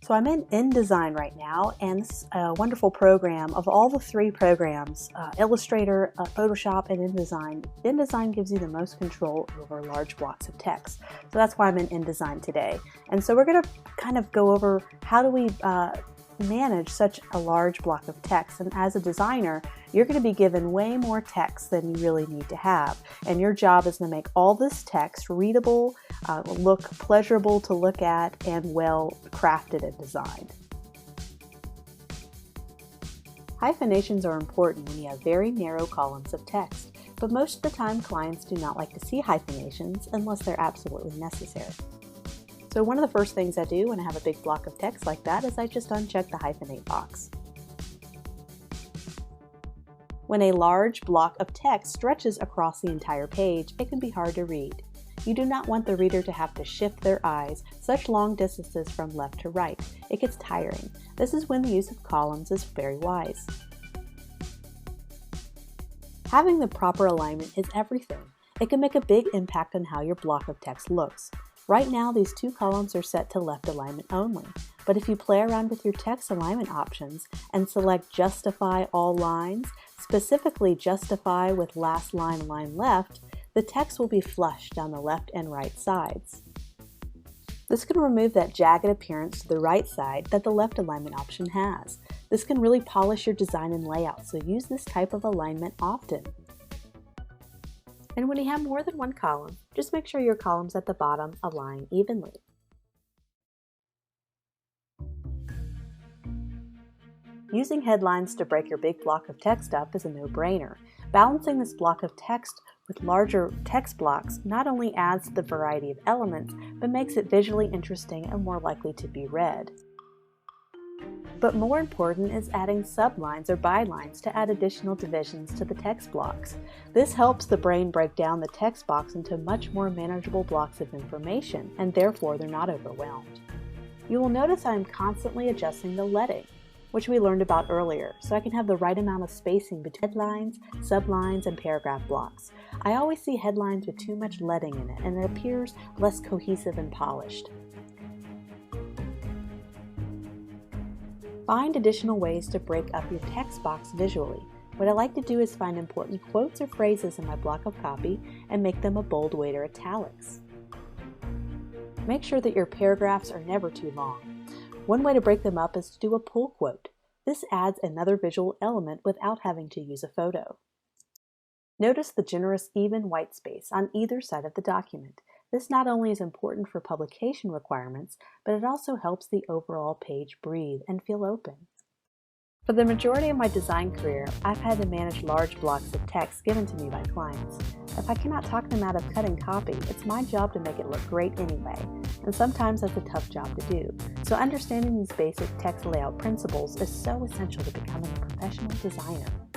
So I'm in InDesign right now, and this is a wonderful program. Of all the three programs, Illustrator, Photoshop, and InDesign, InDesign gives you the most control over large blocks of text. So that's why I'm in InDesign today. And so we're going to kind of go over how do we manage such a large block of text. And as a designer, you're going to be given way more text than you really need to have. And your job is to make all this text readable, look pleasurable to look at, and well crafted and designed. Hyphenations are important when you have very narrow columns of text, but most of the time clients do not like to see hyphenations unless they're absolutely necessary. So one of the first things I do when I have a big block of text like that is I just uncheck the hyphenate box. When a large block of text stretches across the entire page, it can be hard to read. You do not want the reader to have to shift their eyes such long distances from left to right. It gets tiring. This is when the use of columns is very wise. Having the proper alignment is everything. It can make a big impact on how your block of text looks. Right now, these two columns are set to left alignment only, but if you play around with your text alignment options and select Justify All Lines, specifically Justify with last line left, the text will be flush down the left and right sides. This can remove that jagged appearance to the right side that the left alignment option has. This can really polish your design and layout, so use this type of alignment often. And when you have more than one column, just make sure your columns at the bottom align evenly. Using headlines to break your big block of text up is a no-brainer. Balancing this block of text with larger text blocks not only adds to the variety of elements, but makes it visually interesting and more likely to be read. But more important is adding sublines or bylines to add additional divisions to the text blocks. This helps the brain break down the text box into much more manageable blocks of information, and therefore they're not overwhelmed. You will notice I am constantly adjusting the leading, which we learned about earlier, so I can have the right amount of spacing between headlines, sublines, and paragraph blocks. I always see headlines with too much leading in it, and it appears less cohesive and polished. Find additional ways to break up your text box visually. What I like to do is find important quotes or phrases in my block of copy and make them a bold weight or italics. Make sure that your paragraphs are never too long. One way to break them up is to do a pull quote. This adds another visual element without having to use a photo. Notice the generous even white space on either side of the document. This not only is important for publication requirements, but it also helps the overall page breathe and feel open. For the majority of my design career, I've had to manage large blocks of text given to me by clients. If I cannot talk them out of cutting copy, it's my job to make it look great anyway, and sometimes that's a tough job to do. So understanding these basic text layout principles is so essential to becoming a professional designer.